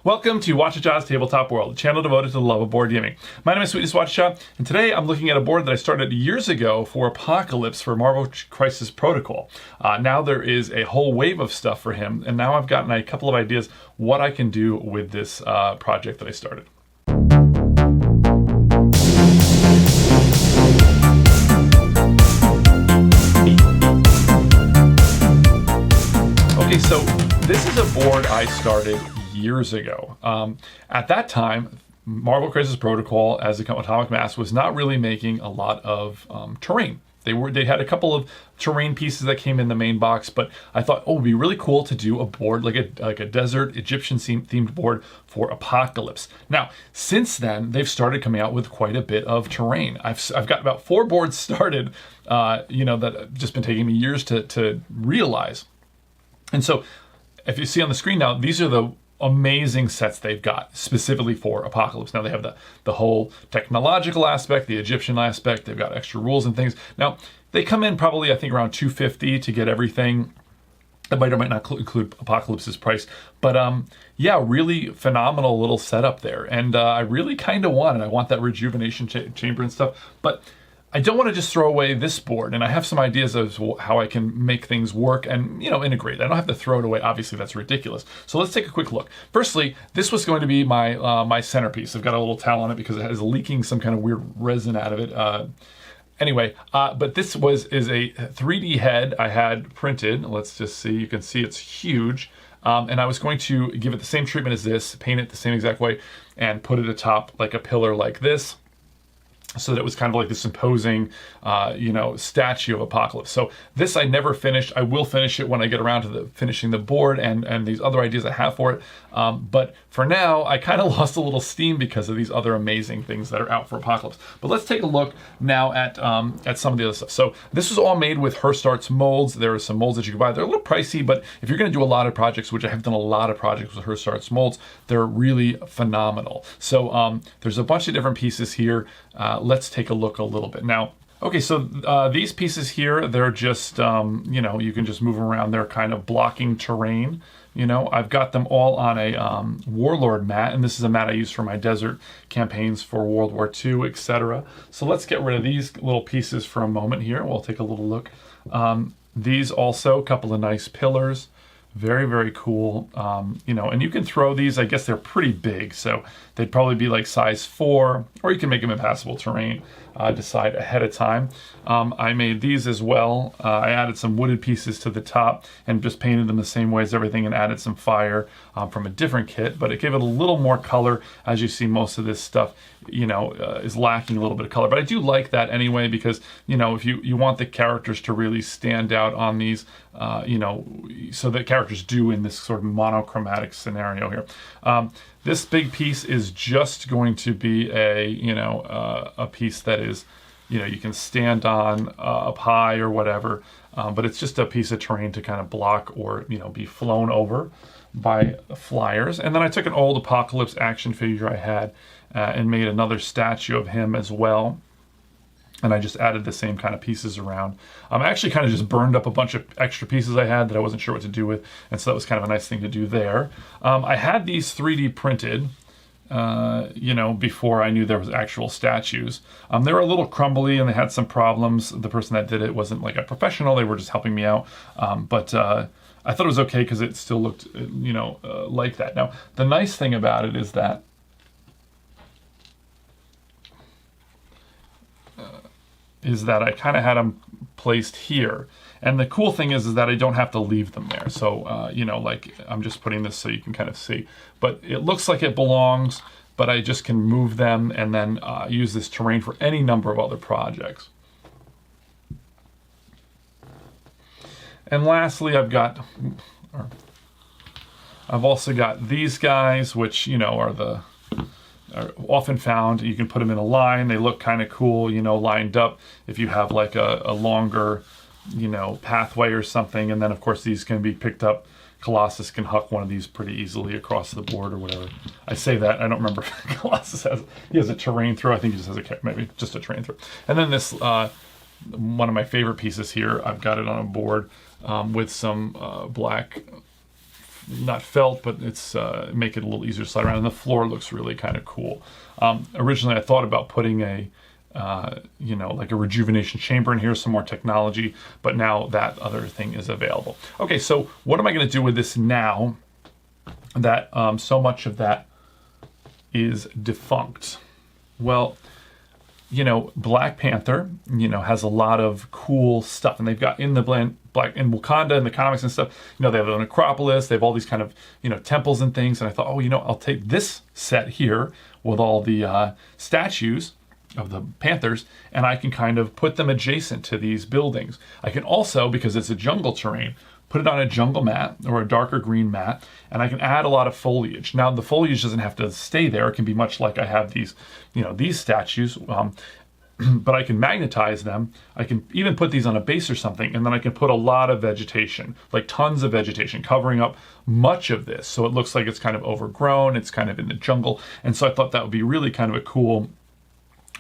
Welcome to Whachacha's Tabletop World, a channel devoted to the love of board gaming. My name is Sweetness Whachacha, and today I'm looking at a board that I started years ago for Apocalypse for Marvel Crisis Protocol. Now there is a whole wave of stuff for him, and now I've gotten a couple of ideas what I can do with this project that I started. Okay, so this is a board I started years ago. At that time, Marvel Crisis Protocol, as a Atomic Mass, was not really making a lot of terrain. They had a couple of terrain pieces that came in the main box, but I thought, oh, it'd be really cool to do a board like a desert Egyptian themed board for Apocalypse. Now, since then, they've started coming out with quite a bit of terrain. I've got about 4 boards started, that have just been taking me years to realize. And so, if you see on the screen now, these are the amazing sets they've got specifically for Apocalypse. Now they have the whole technological aspect, the Egyptian aspect. They've got extra rules and things. Now they come in probably, I think, around $250 to get everything. That might or might not include Apocalypse's price, but yeah, really phenomenal little setup there. And I really kind of want it. I want that rejuvenation chamber and stuff, but I don't want to just throw away this board, and I have some ideas of how I can make things work and, integrate. I don't have to throw it away. Obviously, that's ridiculous. So let's take a quick look. Firstly, this was going to be my my centerpiece. I've got a little towel on it because it has leaking some kind of weird resin out of it. But this is a 3D head I had printed. Let's just see. You can see it's huge. And I was going to give it the same treatment as this, paint it the same exact way, and put it atop like a pillar like this, so that it was kind of like this imposing, statue of Apocalypse. So this I never finished. I will finish it when I get around to finishing the board and these other ideas I have for it. But for now, I kind of lost a little steam because of these other amazing things that are out for Apocalypse. But let's take a look now at some of the other stuff. So this was all made with Hearst Arts molds. There are some molds that you can buy. They're a little pricey, but if you're going to do a lot of projects, which I have done a lot of projects with Hearst Arts molds, they're really phenomenal. So there's a bunch of different pieces here. Let's take a look a little bit. Now, okay, so these pieces here, they're just, you can just move around. They're kind of blocking terrain. I've got them all on a Warlord mat, and this is a mat I use for my desert campaigns for World War II, etc. So let's get rid of these little pieces for a moment here. We'll take a little look. These also, a couple of nice pillars. Very, very cool. And you can throw these. I guess they're pretty big, so they'd probably be like size 4, or you can make them impassable terrain. Decide ahead of time. I made these as well. I added some wooded pieces to the top and just painted them the same way as everything, and added some fire from a different kit, but it gave it a little more color. As you see, most of this stuff, is lacking a little bit of color, but I do like that anyway, because, if you want the characters to really stand out on these, so that characters do in this sort of monochromatic scenario here. This big piece is just going to be a piece that is, you can stand on up high or whatever, but it's just a piece of terrain to kind of block or, be flown over by flyers. And then I took an old Apocalypse action figure I had and made another statue of him as well. And I just added the same kind of pieces around. I actually kind of just burned up a bunch of extra pieces I had that I wasn't sure what to do with, and so that was kind of a nice thing to do there. I had these 3D printed, before I knew there was actual statues. They were a little crumbly and they had some problems. The person that did it wasn't like a professional. They were just helping me out. But I thought it was okay because it still looked, like that. Now, the nice thing about it is that I kind of had them placed here. And the cool thing is that I don't have to leave them there. So, I'm just putting this so you can kind of see. But it looks like it belongs, but I just can move them and then use this terrain for any number of other projects. And lastly, I've also got these guys, which, are often found. You can put them in a line. They look kind of cool, lined up if you have like a longer, pathway or something. And then of course these can be picked up. Colossus can huck one of these pretty easily across the board or whatever. I say that, I don't remember if Colossus has a terrain throw. I think he just has maybe just a terrain throw. And then this, one of my favorite pieces here, I've got it on a board with some black not felt, but it's make it a little easier to slide around. And the floor looks really kind of cool. Originally, I thought about putting a like a rejuvenation chamber in here, some more technology, but now that other thing is available. Okay, so what am I going to do with this now that so much of that is defunct? Well, Black Panther, has a lot of cool stuff, and they've got in the Black in Wakanda and the comics and stuff. They have an Acropolis, they have all these kind of temples and things. And I thought, I'll take this set here with all the statues of the Panthers, and I can kind of put them adjacent to these buildings. I can also, because it's a jungle terrain, put it on a jungle mat or a darker green mat, and I can add a lot of foliage. Now, the foliage doesn't have to stay there. It can be much like I have these, these statues, but I can magnetize them. I can even put these on a base or something, and then I can put a lot of vegetation, like tons of vegetation, covering up much of this. So it looks like it's kind of overgrown. It's kind of in the jungle. And so I thought that would be really kind of a cool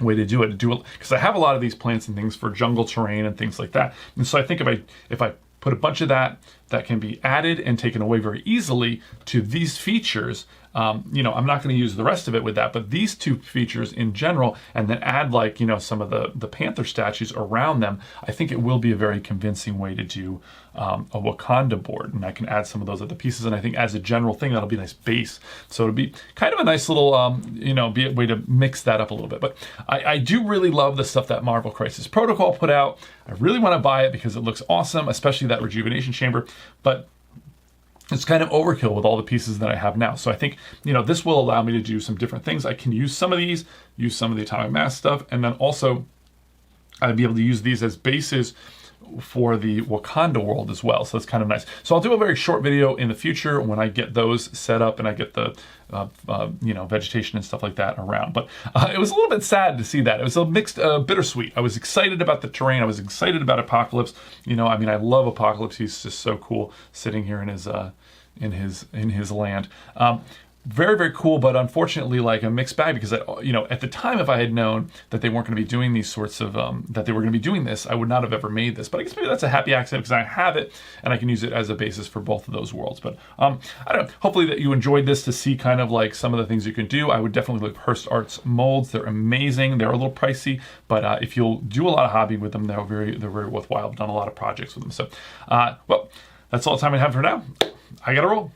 way to do it, because I have a lot of these plants and things for jungle terrain and things like that. And so I think if I put a bunch of that can be added and taken away very easily to these features. I'm not going to use the rest of it with that, but these two features in general, and then add some of the panther statues around them, I think it will be a very convincing way to do a Wakanda board. And I can add some of those other pieces, and I think as a general thing, that'll be a nice base. So it'll be kind of a nice little, be a way to mix that up a little bit. But I do really love the stuff that Marvel Crisis Protocol put out. I really want to buy it because it looks awesome, especially that rejuvenation chamber. But it's kind of overkill with all the pieces that I have now. So I think, this will allow me to do some different things. I can use some of these, use some of the atomic mass stuff, and then also I'd be able to use these as bases for the Wakanda world as well. So that's kind of nice. So I'll do a very short video in the future when I get those set up and I get the vegetation and stuff like that around. But it was a little bit sad to see that. It was a mixed, bittersweet. I was excited about the terrain. I was excited about Apocalypse. I love Apocalypse. He's just so cool sitting here in his land. Very, very cool, but unfortunately like a mixed bag, because at the time, if I had known that they weren't going to be doing these sorts of, that they were going to be doing this, I would not have ever made this. But I guess maybe that's a happy accident, because I have it and I can use it as a basis for both of those worlds. But I don't know, hopefully that you enjoyed this to see kind of like some of the things you can do. I would definitely look at Hearst Arts molds. They're amazing. They're a little pricey, but if you'll do a lot of hobby with them, they're very worthwhile. I've done a lot of projects with them. So, well, that's all the time I have for now. I gotta roll.